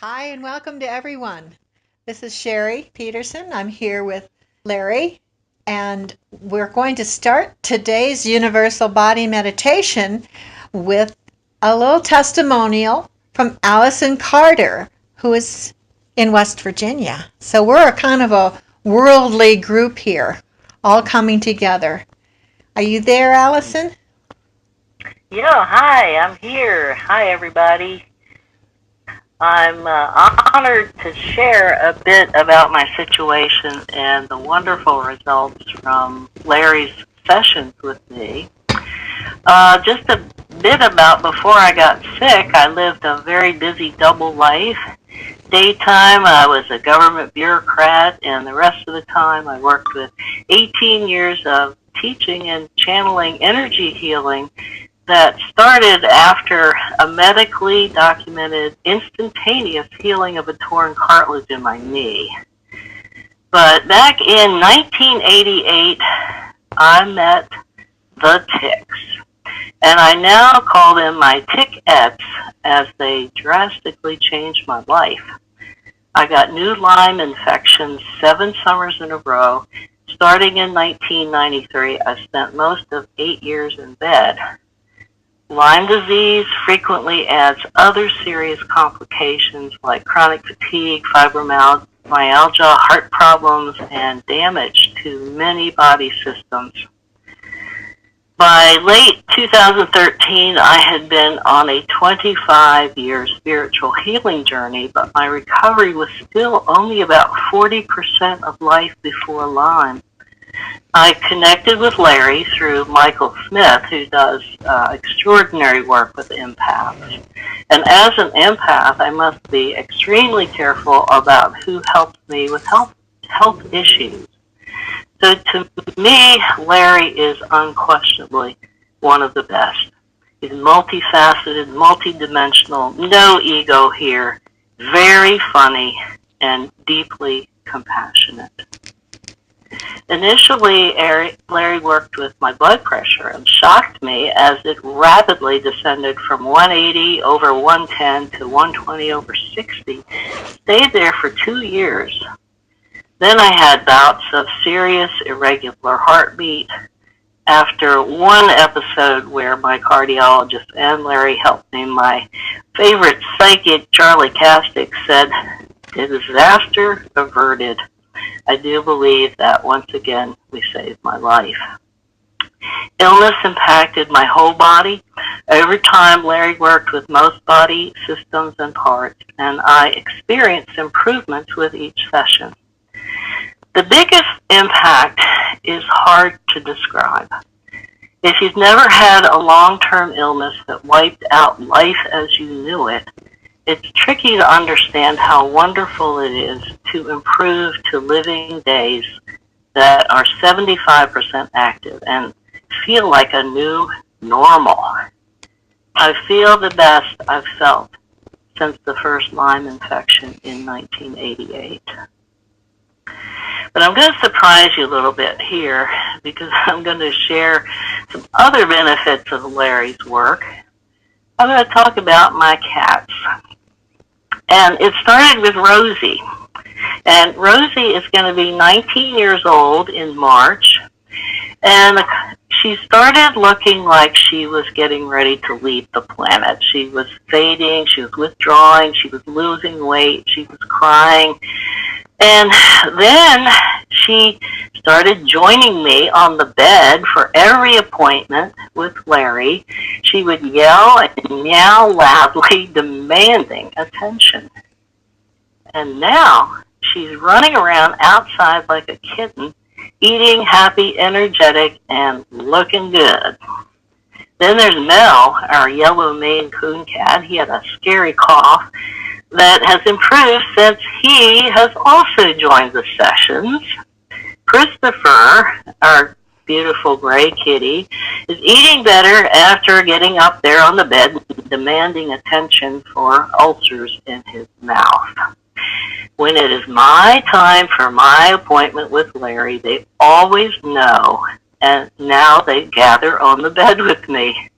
Hi, and welcome to everyone. This is Sherry Peterson. I'm here with Larry, and we're going to start today's Universal Body Meditation with a little testimonial from Allison Carter, who is in West Virginia. So we're a kind of a worldly group here, all coming together. Are you there, Allison? Yeah, hi, I'm here. Hi, everybody. I'm honored to share a bit about my situation and the wonderful results from Larry's sessions with me. Just a bit about before I got sick, I lived a very busy double life. Daytime, I was a government bureaucrat, and the rest of the time, I worked with 18 years of teaching and channeling energy healing that started after a medically documented instantaneous healing of a torn cartilage in my knee. But back in 1988, I met the ticks, and I now call them my tickettes as they drastically changed my life. I got new Lyme infections 7 summers in a row. Starting in 1993, I spent most of 8 years in bed. Lyme disease frequently adds other serious complications like chronic fatigue, fibromyalgia, heart problems, and damage to many body systems. By late 2013, I had been on a 25-year spiritual healing journey, but my recovery was still only about 40% of life before Lyme. I connected with Larry through Michael Smith, who does extraordinary work with empaths. And as an empath, I must be extremely careful about who helps me with health issues. So to me, Larry is unquestionably one of the best. He's multifaceted, multidimensional, no ego here, very funny, and deeply compassionate. Initially, Larry worked with my blood pressure and shocked me as it rapidly descended from 180 over 110 to 120 over 60. Stayed there for 2 years. Then I had bouts of serious irregular heartbeat. After one episode where my cardiologist and Larry helped me, my favorite psychic, Charlie Castic, said, "Disaster averted." I do believe that once again we saved my life. Illness impacted my whole body. Over time, Larry worked with most body systems and parts, and I experienced improvements with each session. The biggest impact is hard to describe. If you've never had a long-term illness that wiped out life as you knew it, it's tricky to understand how wonderful it is to improve to living days that are 75% active and feel like a new normal. I feel the best I've felt since the first Lyme infection in 1988. But I'm going to surprise you a little bit here because I'm going to share some other benefits of Larry's work. I'm going to talk about my cats. And it started with Rosie. And Rosie is going to be 19 years old in March. And she started looking like she was getting ready to leave the planet. She was fading, she was withdrawing, she was losing weight, she was crying. And then she started joining me on the bed for every appointment with Larry. She would yell and meow loudly, demanding attention. And now she's running around outside like a kitten, eating, happy, energetic, and looking good. Then there's Mel, our yellow Maine Coon cat. He had a scary cough that has improved since he has also joined the sessions. Christopher, our beautiful gray kitty, is eating better after getting up there on the bed, demanding attention for ulcers in his mouth. When it is my time for my appointment with Larry, they always know, and now they gather on the bed with me.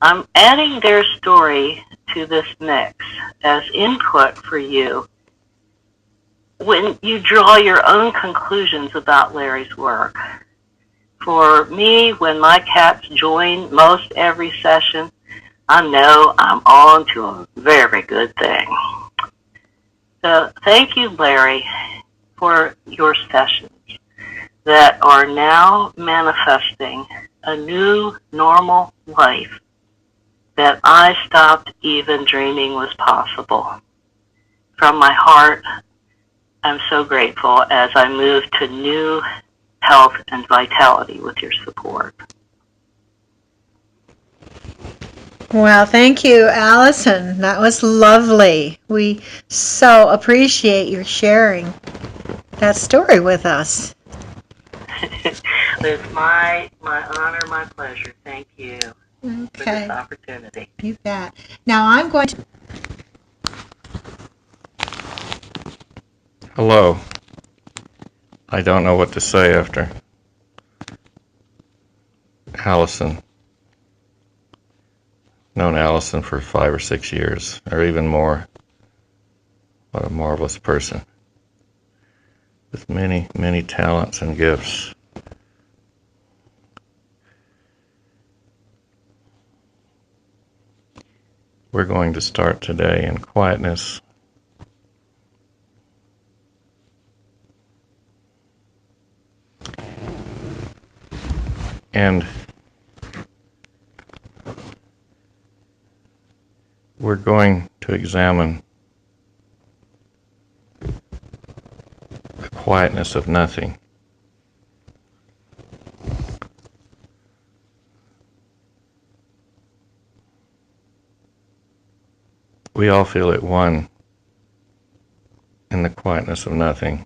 I'm adding their story to this mix as input for you when you draw your own conclusions about Larry's work. For me, when my cats join most every session, I know I'm on to a very good thing. So thank you, Larry, for your sessions that are now manifesting a new normal life that I stopped even dreaming was possible. From my heart, I'm so grateful as I move to new health and vitality with your support. Well, thank you, Allison. That was lovely. We so appreciate your sharing that story with us. It's my honor, my pleasure. Thank you for this opportunity. You bet. Now I'm going to... Hello. I don't know what to say after Allison. Known Allison for 5 or 6 years, or even more. What a marvelous person with many, many talents and gifts. We're going to start today in quietness. And we're going to examine the quietness of nothing. We all feel at one in the quietness of nothing.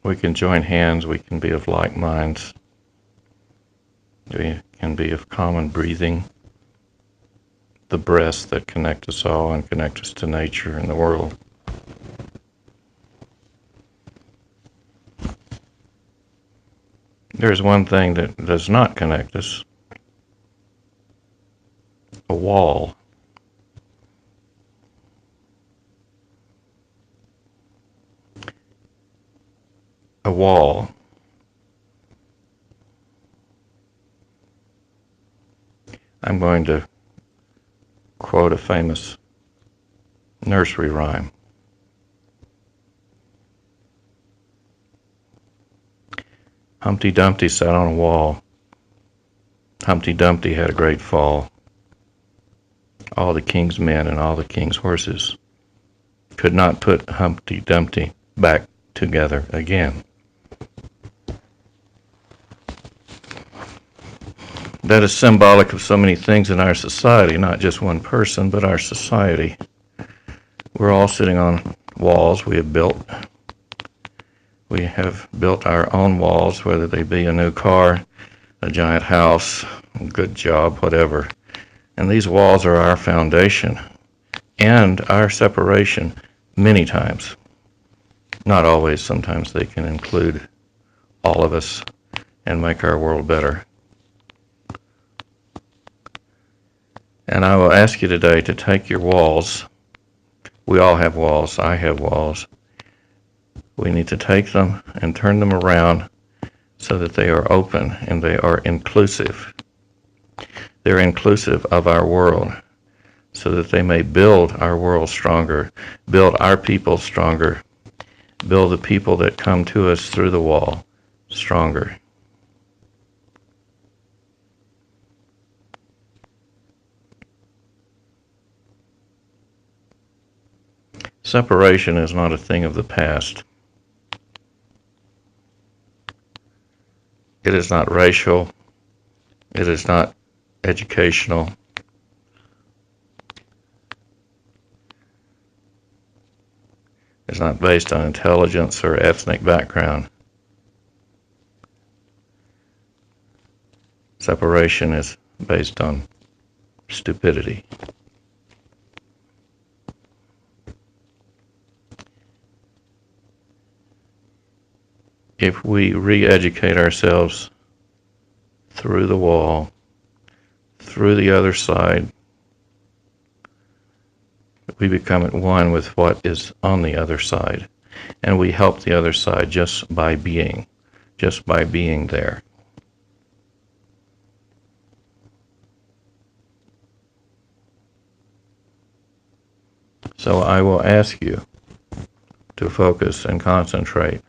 We can join hands, we can be of like minds, we can be of common breathing, the breaths that connect us all and connect us to nature and the world. There's one thing that does not connect us: a wall. A wall. I'm going to quote a famous nursery rhyme. Humpty Dumpty sat on a wall. Humpty Dumpty had a great fall. All the king's men and all the king's horses could not put Humpty Dumpty back together again. That is symbolic of so many things in our society, not just one person, but our society. We're all sitting on walls we have built. We have built our own walls, whether they be a new car, a giant house, a good job, whatever. And these walls are our foundation and our separation many times. Not always. Sometimes they can include all of us and make our world better. And I will ask you today to take your walls. We all have walls. I have walls. We need to take them and turn them around so that they are open and they are inclusive. They're inclusive of our world so that they may build our world stronger, build our people stronger, build the people that come to us through the wall stronger. Separation is not a thing of the past. It is not racial. It is not educational. It's not based on intelligence or ethnic background. Separation is based on stupidity. if we re-educate ourselves through the wall, through the other side, we become at one with what is on the other side. And we help the other side just by being there. So I will ask you to focus and concentrate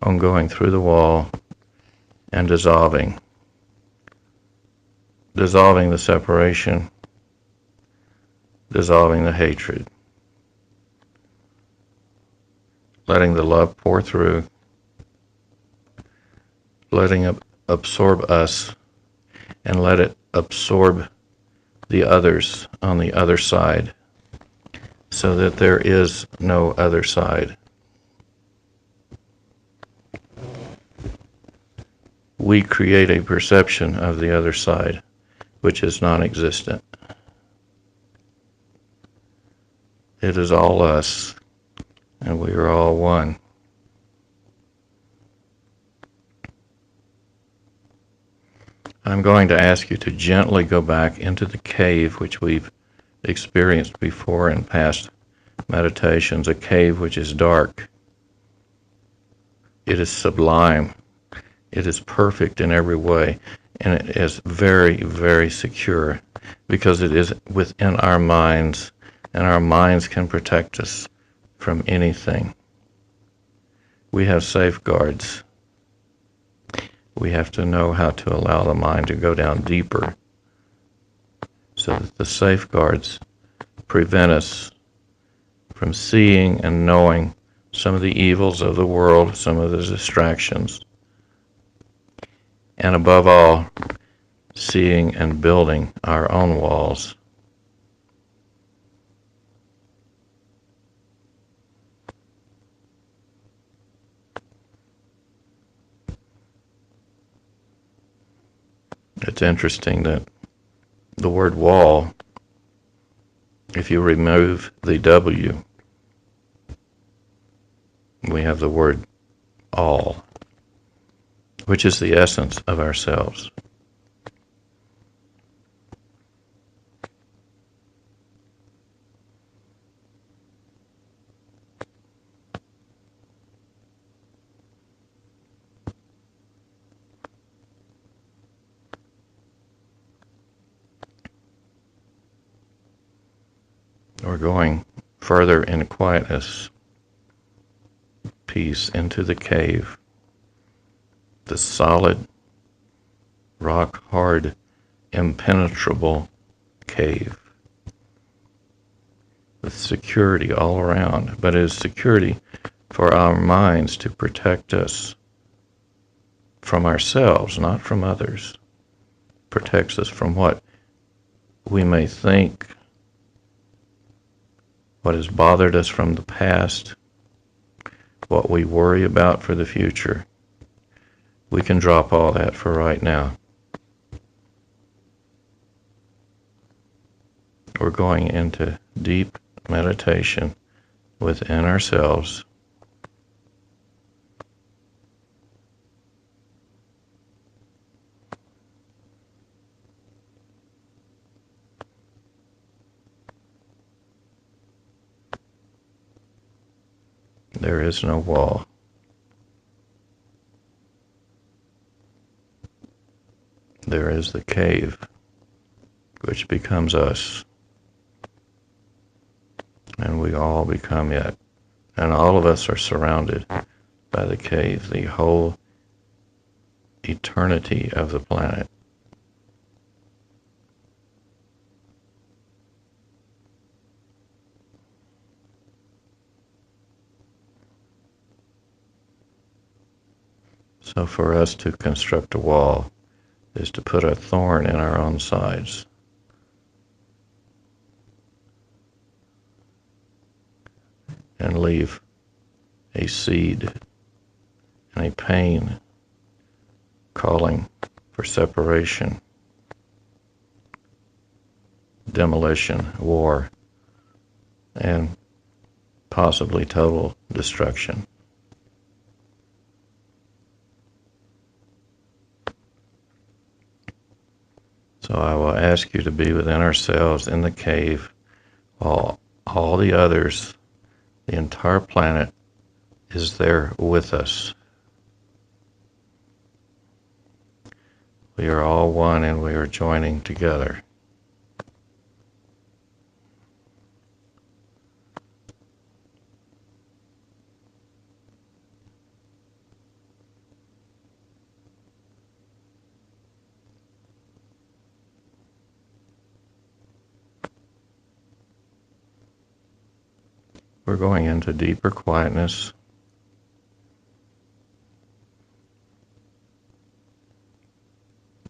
on going through the wall and dissolving the separation, dissolving the hatred, letting the love pour through, letting it absorb us, and let it absorb the others on the other side, so that there is no other side. We create a perception of the other side which is non-existent. It is all us, and we are all one. I'm going to ask you to gently go back into the cave which we've experienced before in past meditations, a cave which is dark. It is sublime. It is perfect in every way, and it is very, very secure because it is within our minds, and our minds can protect us from anything. We have safeguards. We have to know how to allow the mind to go down deeper so that the safeguards prevent us from seeing and knowing some of the evils of the world, some of the distractions, and above all, seeing and building our own walls. It's interesting that the word wall, if you remove the W, we have the word all, which is the essence of ourselves. We're going further in quietness, peace, into the cave, the solid, rock-hard, impenetrable cave, with security all around, but it is security for our minds to protect us from ourselves, not from others. Protects us from what we may think, what has bothered us from the past, what we worry about for the future. We can drop all that for right now. We're going into deep meditation within ourselves. There is no wall. There is the cave, which becomes us. And we all become it. And all of us are surrounded by the cave, the whole eternity of the planet. So for us to construct a wall is to put a thorn in our own sides. And leave a seed and a pain calling for separation, demolition, war, and possibly total destruction. So I will ask you to be within ourselves in the cave while all the others, the entire planet, is there with us. We are all one and we are joining together. We're going into deeper quietness.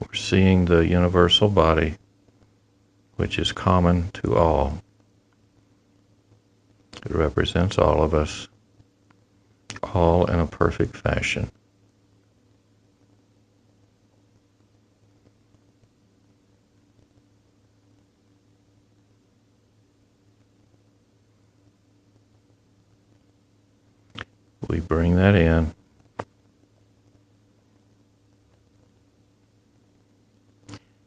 We're seeing the universal body, which is common to all. It represents all of us, all in a perfect fashion. We bring that in.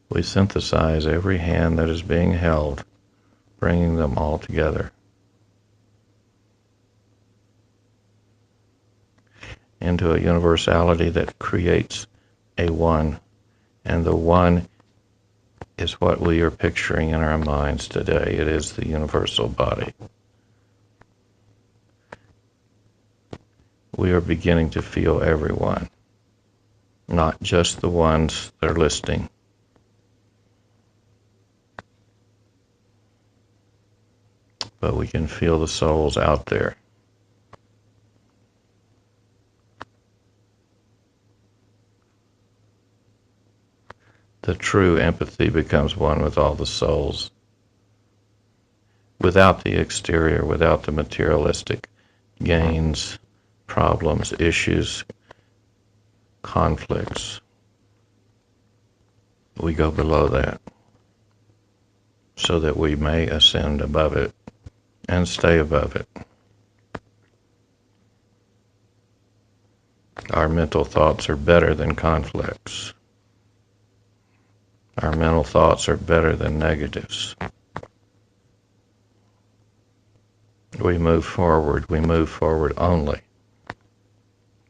We synthesize every hand that is being held, bringing them all together into a universality that creates a one, and the one is what we are picturing in our minds today. It is the universal body. We are beginning to feel everyone, not just the ones that are listening. But we can feel the souls out there. The true empathy becomes one with all the souls, without the exterior, without the materialistic gains, problems, issues, conflicts. We go below that so that we may ascend above it and stay above it. Our mental thoughts are better than conflicts. Our mental thoughts are better than negatives. We move forward only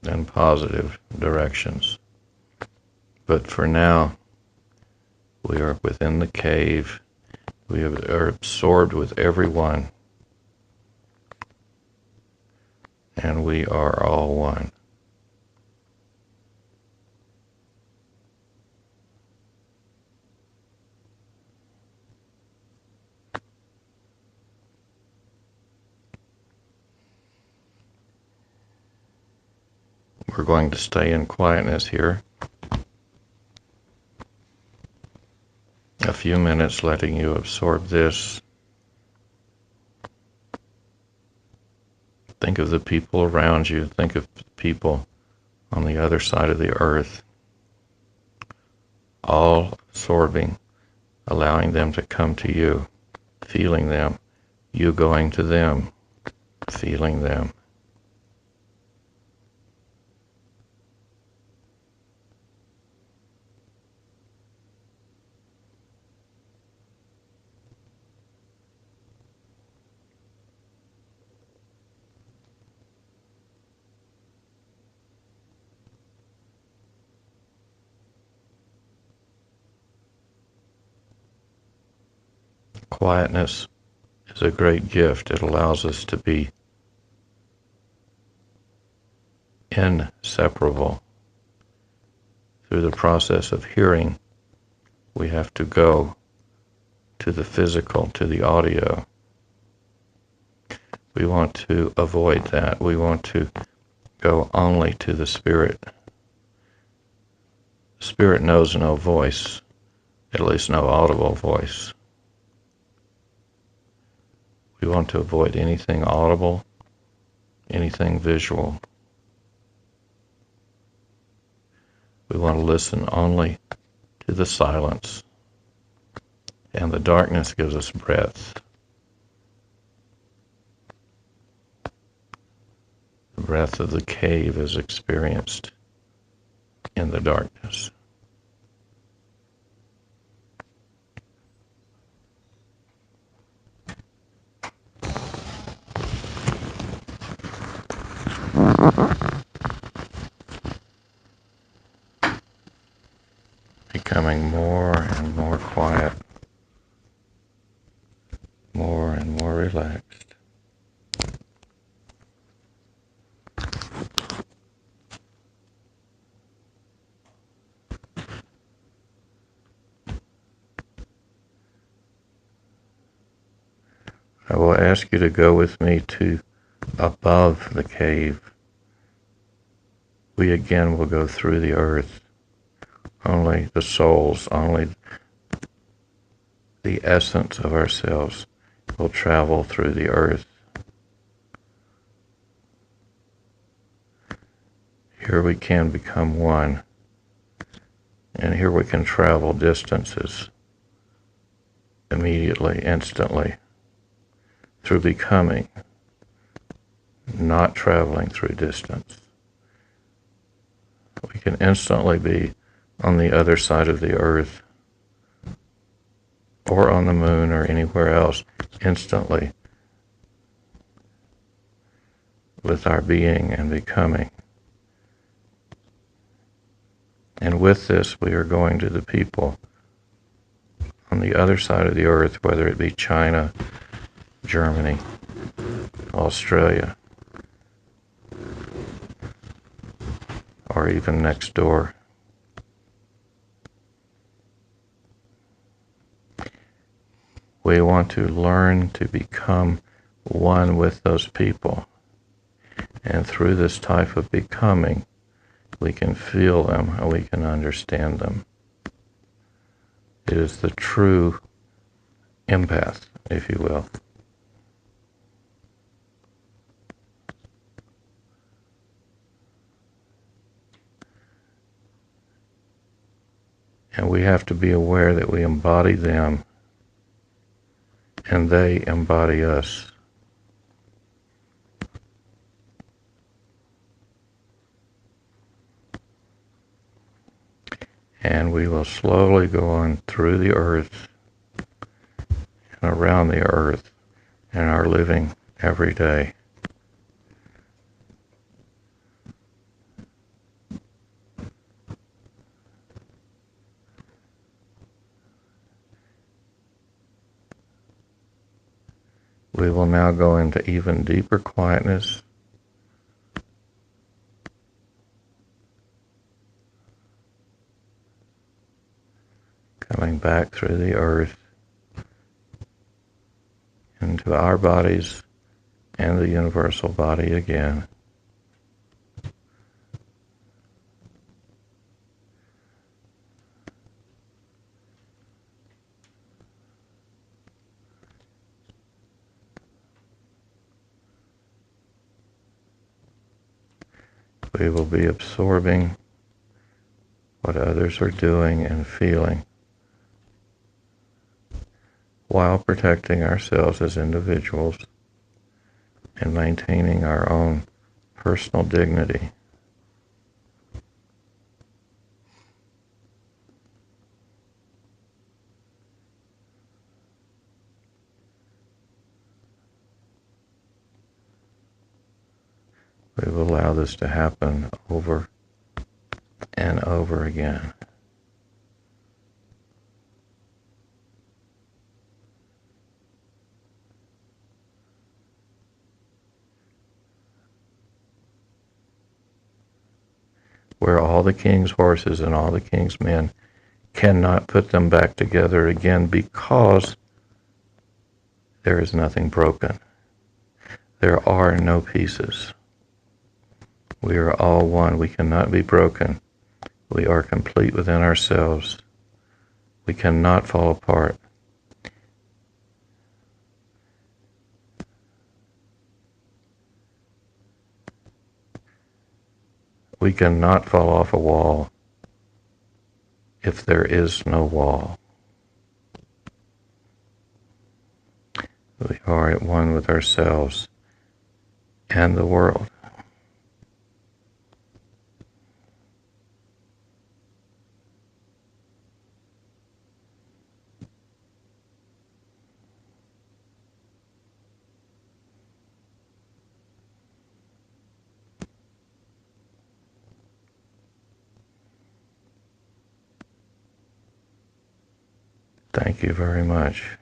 in positive directions. But for now, we are within the cave. We are absorbed with everyone. And we are all one. We're going to stay in quietness here a few minutes, letting you absorb this. Think of the people around you. Think of people on the other side of the earth, all absorbing, allowing them to come to you, feeling them, you going to them, feeling them. Quietness is a great gift. It allows us to be inseparable. Through the process of hearing, we have to go to the physical, to the audio. We want to avoid that. We want to go only to the spirit. Spirit knows no voice, at least no audible voice. We want to avoid anything audible, anything visual. We want to listen only to the silence, and the darkness gives us breath. The breath of the cave is experienced in the darkness. Becoming more and more quiet, more and more relaxed. I will ask you to go with me to above the cave. We again will go through the earth. Only the souls, only the essence of ourselves will travel through the earth. Here we can become one, and here we can travel distances immediately, instantly, through becoming, not traveling through distance. We can instantly be on the other side of the earth, or on the moon, or anywhere else, instantly, with our being and becoming. And with this, we are going to the people on the other side of the earth, whether it be China, Germany, Australia, or even next door. We want to learn to become one with those people. And through this type of becoming, we can feel them and we can understand them. It is the true empath, if you will. And we have to be aware that we embody them and they embody us. And we will slowly go on through the earth and around the earth and are living every day. We will now go into even deeper quietness. Coming back through the earth into our bodies and the universal body again. We will be absorbing what others are doing and feeling while protecting ourselves as individuals and maintaining our own personal dignity. We will allow this to happen over and over again. Where all the king's horses and all the king's men cannot put them back together again because there is nothing broken. There are no pieces. We are all one. We cannot be broken. We are complete within ourselves. We cannot fall apart. We cannot fall off a wall if there is no wall. We are at one with ourselves and the world. Thank you very much.